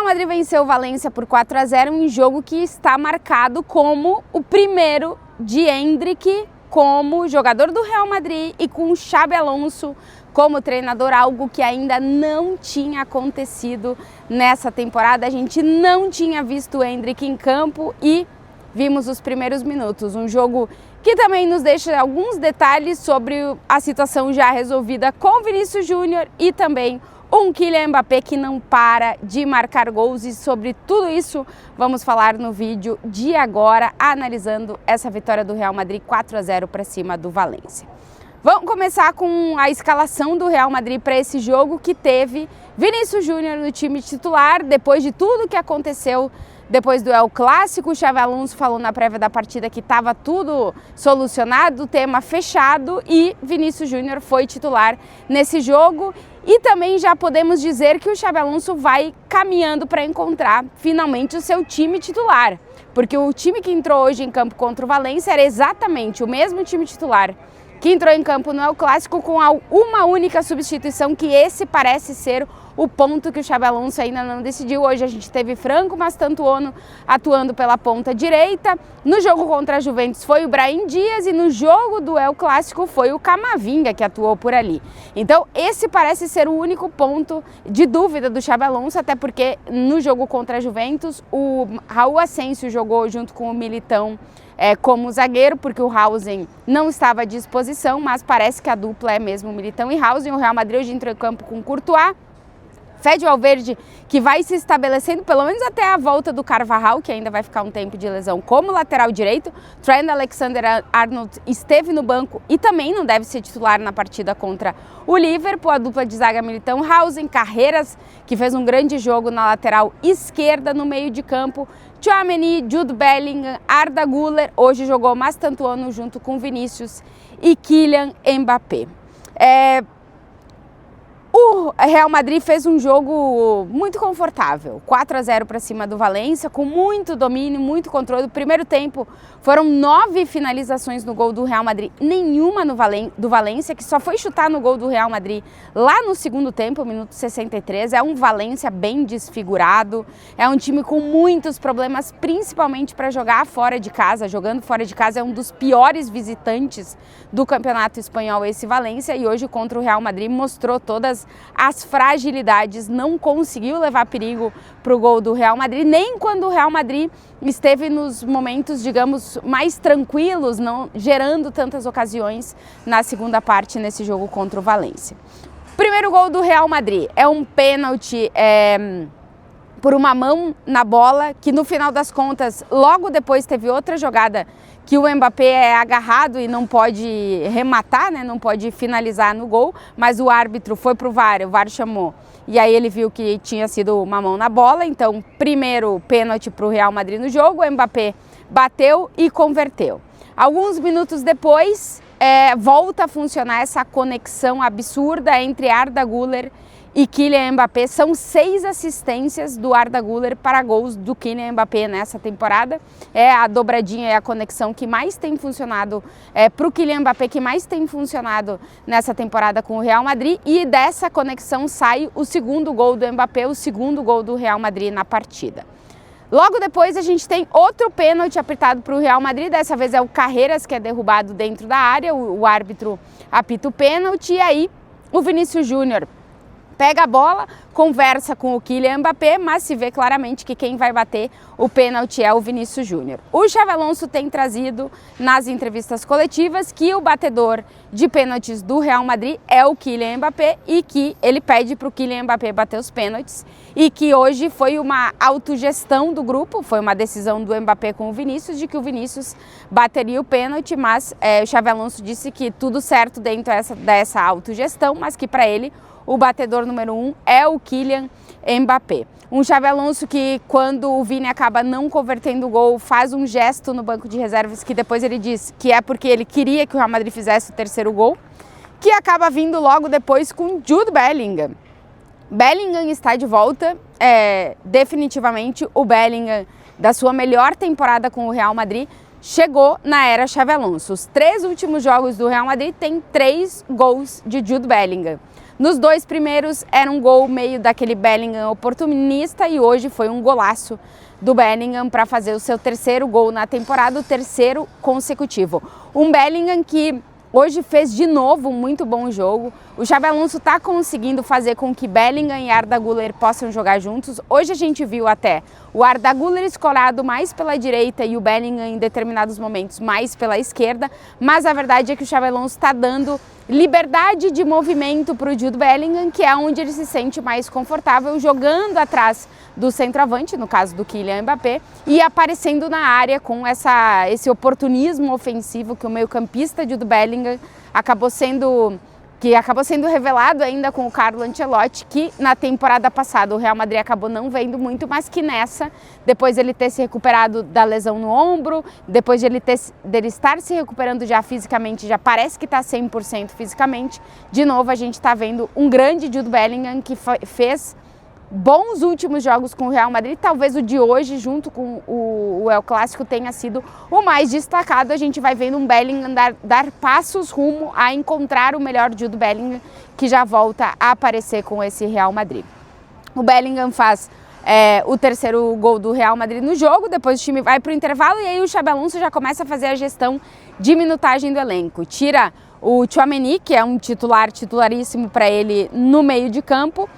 Madrid venceu o Valência por 4-0 em jogo que está marcado como o primeiro de Endrick como jogador do Real Madrid e com Xabi Alonso como treinador, algo que ainda não tinha acontecido nessa temporada. A gente não tinha visto o Endrick em campo e vimos os primeiros minutos. Um jogo que também nos deixa alguns detalhes sobre a situação já resolvida com Vinícius Júnior e também um Kylian Mbappé que não para de marcar gols, e sobre tudo isso vamos falar no vídeo de agora, analisando essa vitória do Real Madrid 4-0 para cima do Valência. Vamos começar com a escalação do Real Madrid para esse jogo, que teve Vinícius Júnior no time titular, depois de tudo que aconteceu depois do El Clássico. O Xabi Alonso falou na prévia da partida que estava tudo solucionado, o tema fechado, e Vinícius Júnior foi titular nesse jogo. E também já podemos dizer que o Xabi Alonso vai caminhando para encontrar finalmente o seu time titular, porque o time que entrou hoje em campo contra o Valência era exatamente o mesmo time titular que entrou em campo no El Clássico, com uma única substituição, que esse parece ser o ponto que o Xabi Alonso ainda não decidiu. Hoje a gente teve Franco Mastantuono atuando pela ponta direita, no jogo contra a Juventus foi o Brahim Dias e no jogo do El Clássico foi o Camavinga que atuou por ali. Então esse parece ser o único ponto de dúvida do Xabi Alonso, até porque no jogo contra a Juventus o Raul Asensio jogou junto com o Militão como zagueiro, porque o Hausen não estava à disposição, mas parece que a dupla é mesmo Militão e Hausen. O Real Madrid hoje entrou em campo com Courtois, Fede Valverde, que vai se estabelecendo pelo menos até a volta do Carvajal, que ainda vai ficar um tempo de lesão, como lateral direito. Trent Alexander-Arnold esteve no banco e também não deve ser titular na partida contra o Liverpool. A dupla de zaga Militão, Hausen, Carreiras, que fez um grande jogo na lateral esquerda. No meio de campo, Tchouaméni, Jude Bellingham, Arda Güler, hoje jogou Mastantuono junto com Vinícius e Kylian Mbappé. O Real Madrid fez um jogo muito confortável, 4-0 para cima do Valência, com muito domínio, muito controle. No primeiro tempo foram 9 finalizações no gol do Real Madrid, nenhuma do Valência, que só foi chutar no gol do Real Madrid lá no segundo tempo, minuto 63. É um Valência bem desfigurado, é um time com muitos problemas, principalmente para jogar fora de casa. Jogando fora de casa é um dos piores visitantes do campeonato espanhol, esse Valência, e hoje contra o Real Madrid mostrou todas as fragilidades, não conseguiu levar perigo para o gol do Real Madrid, nem quando o Real Madrid esteve nos momentos, digamos, mais tranquilos, não gerando tantas ocasiões na segunda parte nesse jogo contra o Valência. O primeiro gol do Real Madrid é um pênalti por uma mão na bola, que no final das contas, logo depois teve outra jogada que o Mbappé é agarrado e não pode rematar, né? Não pode finalizar no gol, mas o árbitro foi pro VAR, o VAR chamou, e aí ele viu que tinha sido uma mão na bola. Então, primeiro pênalti para o Real Madrid no jogo, o Mbappé bateu e converteu. Alguns minutos depois, volta a funcionar essa conexão absurda entre Arda Güler e Kylian Mbappé. São 6 assistências do Arda Güler para gols do Kylian Mbappé nessa temporada. É a dobradinha, é a conexão que mais tem funcionado para o Kylian Mbappé, que mais tem funcionado nessa temporada com o Real Madrid. E dessa conexão sai o segundo gol do Mbappé, o segundo gol do Real Madrid na partida. Logo depois a gente tem outro pênalti apitado para o Real Madrid, dessa vez é o Carreiras que é derrubado dentro da área, o árbitro apita o pênalti, e aí o Vinícius Júnior pega a bola, conversa com o Kylian Mbappé, mas se vê claramente que quem vai bater o pênalti é o Vinícius Júnior. O Xabi Alonso tem trazido nas entrevistas coletivas que o batedor de pênaltis do Real Madrid é o Kylian Mbappé e que ele pede para o Kylian Mbappé bater os pênaltis, e que hoje foi uma autogestão do grupo, foi uma decisão do Mbappé com o Vinícius de que o Vinícius bateria o pênalti, mas o Xabi Alonso disse que tudo certo dentro dessa autogestão, mas que para ele o batedor número 1 é o Kylian Mbappé. Um Xabi Alonso que, quando o Vini acaba não convertendo o gol, faz um gesto no banco de reservas, que depois ele diz que é porque ele queria que o Real Madrid fizesse o terceiro gol, que acaba vindo logo depois com Jude Bellingham. Bellingham está de volta, definitivamente o Bellingham da sua melhor temporada com o Real Madrid chegou na era Xabi Alonso. Os 3 últimos jogos do Real Madrid tem 3 gols de Jude Bellingham. Nos 2 primeiros era um gol meio daquele Bellingham oportunista e hoje foi um golaço do Bellingham para fazer o seu 3º gol na temporada, o 3º consecutivo. Um Bellingham que hoje fez de novo um muito bom jogo. O Xabi Alonso está conseguindo fazer com que Bellingham e Arda Güler possam jogar juntos. Hoje a gente viu até o Arda Güler escorado mais pela direita e o Bellingham em determinados momentos mais pela esquerda, mas a verdade é que o Xabi Alonso está dando liberdade de movimento para o Jude Bellingham, que é onde ele se sente mais confortável, jogando atrás do centroavante, no caso do Kylian Mbappé, e aparecendo na área com esse oportunismo ofensivo que o meio-campista Jude Bellingham acabou sendo revelado ainda com o Carlo Ancelotti, que na temporada passada o Real Madrid acabou não vendo muito, mas que nessa, depois ele ter se recuperado da lesão no ombro, depois dele estar se recuperando já fisicamente, já parece que está 100% fisicamente, de novo a gente está vendo um grande Jude Bellingham que fez bons últimos jogos com o Real Madrid. Talvez o de hoje, junto com o El Clássico, tenha sido o mais destacado. A gente vai vendo um Bellingham dar passos rumo a encontrar o melhor Jude Bellingham, que já volta a aparecer com esse Real Madrid. O Bellingham faz o 3º gol do Real Madrid no jogo, depois o time vai para o intervalo e aí o Xabi Alonso já começa a fazer a gestão de minutagem do elenco. Tira o Tchouaméni, que é um titularíssimo para ele no meio de campo,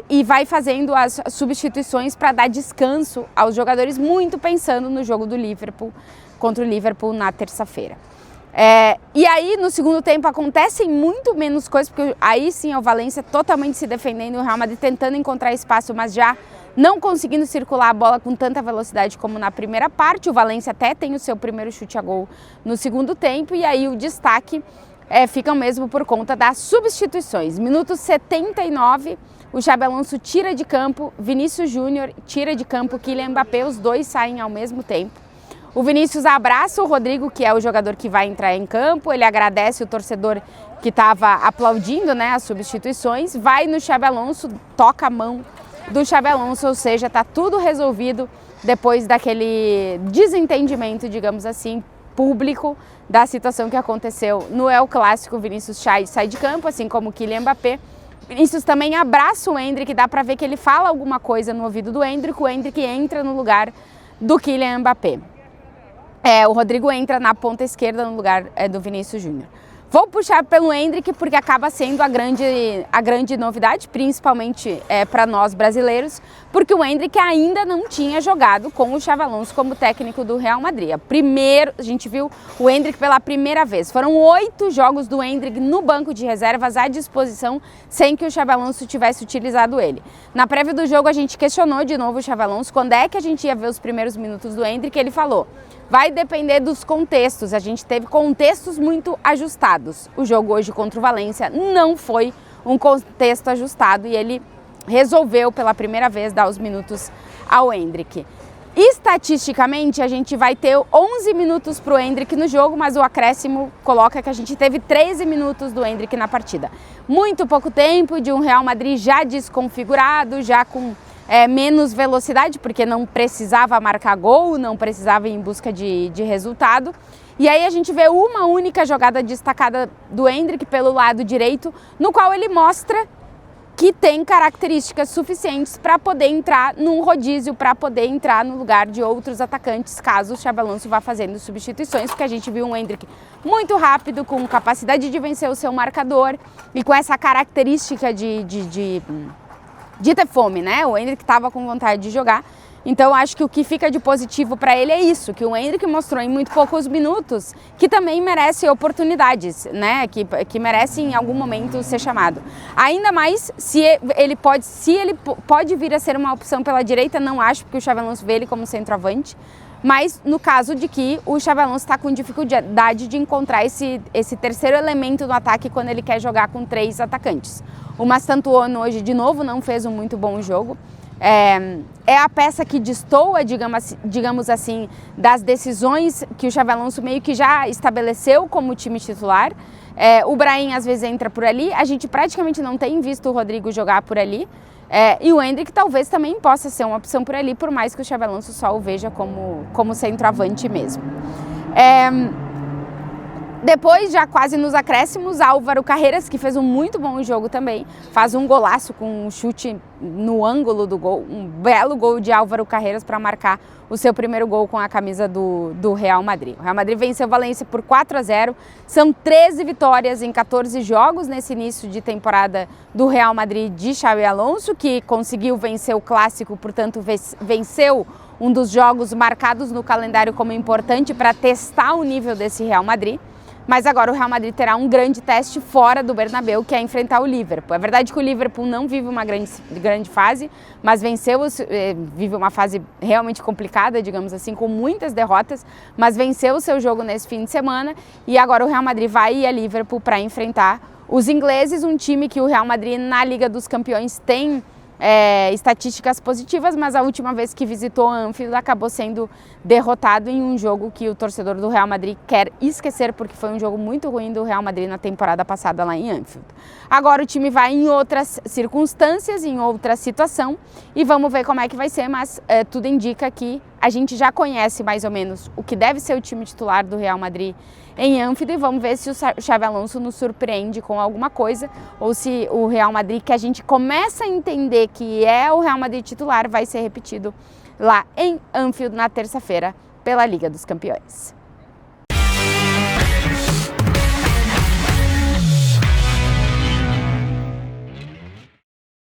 e vai fazendo as substituições para dar descanso aos jogadores, muito pensando no jogo do Liverpool contra o Liverpool na terça-feira. E aí, no segundo tempo, acontecem muito menos coisas, porque aí sim é o Valencia totalmente se defendendo, o Real Madrid tentando encontrar espaço, mas já não conseguindo circular a bola com tanta velocidade como na primeira parte. O Valencia até tem o seu primeiro chute a gol no segundo tempo, e aí o destaque fica mesmo por conta das substituições. Minuto 79, o Xabi Alonso tira de campo Vinícius Júnior, tira de campo Kylian Mbappé, os dois saem ao mesmo tempo. O Vinícius abraça o Rodrigo, que é o jogador que vai entrar em campo, ele agradece o torcedor que estava aplaudindo, né, as substituições, vai no Xabi Alonso, toca a mão do Xabi Alonso, ou seja, está tudo resolvido depois daquele desentendimento, digamos assim, público da situação que aconteceu no El Clássico. Vinícius sai de campo, assim como o Kylian Mbappé. Vinícius também abraça o Endrick, dá para ver que ele fala alguma coisa no ouvido do Endrick, o Endrick entra no lugar do Kylian Mbappé. O Rodrigo entra na ponta esquerda no lugar do Vinícius Júnior. Vou puxar pelo Endrick porque acaba sendo a grande novidade, principalmente para nós brasileiros, porque o Endrick ainda não tinha jogado com o Xabi Alonso como técnico do Real Madrid. A gente viu o Endrick pela primeira vez. Foram 8 jogos do Endrick no banco de reservas à disposição, sem que o Xabi Alonso tivesse utilizado ele. Na prévia do jogo a gente questionou de novo o Xabi Alonso quando é que a gente ia ver os primeiros minutos do Endrick. Ele falou: vai depender dos contextos, a gente teve contextos muito ajustados. O jogo hoje contra o Valencia não foi um contexto ajustado e ele resolveu pela primeira vez dar os minutos ao Endrick. Estatisticamente, a gente vai ter 11 minutos para o Endrick no jogo, mas o acréscimo coloca que a gente teve 13 minutos do Endrick na partida. Muito pouco tempo de um Real Madrid já desconfigurado, já com menos velocidade, porque não precisava marcar gol, não precisava ir em busca de resultado. E aí a gente vê uma única jogada destacada do Endrick pelo lado direito, no qual ele mostra que tem características suficientes para poder entrar num rodízio, para poder entrar no lugar de outros atacantes, caso o Xabi Alonso vá fazendo substituições, porque a gente viu um Endrick muito rápido, com capacidade de vencer o seu marcador e com essa característica de ter fome, né? O Endrick estava com vontade de jogar. Então, acho que o que fica de positivo para ele é isso, que o Endrick mostrou em muito poucos minutos que também merece oportunidades, né? Que merece em algum momento ser chamado. Ainda mais se ele pode vir a ser uma opção pela direita, não acho, porque o Xabi Alonso vê ele como centroavante, mas no caso de que o Xabi Alonso está com dificuldade de encontrar esse terceiro elemento no ataque quando ele quer jogar com 3 atacantes. O Mastantuono hoje, de novo, não fez um muito bom jogo. É a peça que destoa, digamos assim, das decisões que o Xabi Alonso meio que já estabeleceu como time titular. O Brahim às vezes entra por ali, a gente praticamente não tem visto o Rodrigo jogar por ali. E o Endrick talvez também possa ser uma opção por ali, por mais que o Xabi Alonso só o veja como centroavante mesmo. Depois, já quase nos acréscimos, Álvaro Carreras, que fez um muito bom jogo também, faz um golaço com um chute no ângulo do gol, um belo gol de Álvaro Carreras para marcar o seu primeiro gol com a camisa do Real Madrid. O Real Madrid venceu o Valência por 4-0, são 13 vitórias em 14 jogos nesse início de temporada do Real Madrid de Xabi Alonso, que conseguiu vencer o Clássico, portanto venceu um dos jogos marcados no calendário como importante para testar o nível desse Real Madrid. Mas agora o Real Madrid terá um grande teste fora do Bernabéu, que é enfrentar o Liverpool. É verdade que o Liverpool não vive uma grande fase, mas vive uma fase realmente complicada, digamos assim, com muitas derrotas, mas venceu o seu jogo nesse fim de semana e agora o Real Madrid vai a Liverpool para enfrentar os ingleses, um time que o Real Madrid na Liga dos Campeões tem estatísticas positivas, mas a última vez que visitou Anfield acabou sendo derrotado em um jogo que o torcedor do Real Madrid quer esquecer, porque foi um jogo muito ruim do Real Madrid na temporada passada lá em Anfield. Agora o time vai em outras circunstâncias, em outra situação, e vamos ver como é que vai ser, mas tudo indica que a gente já conhece mais ou menos o que deve ser o time titular do Real Madrid em Anfield e vamos ver se o Xabi Alonso nos surpreende com alguma coisa ou se o Real Madrid, que a gente começa a entender que é o Real Madrid titular, vai ser repetido lá em Anfield na terça-feira pela Liga dos Campeões.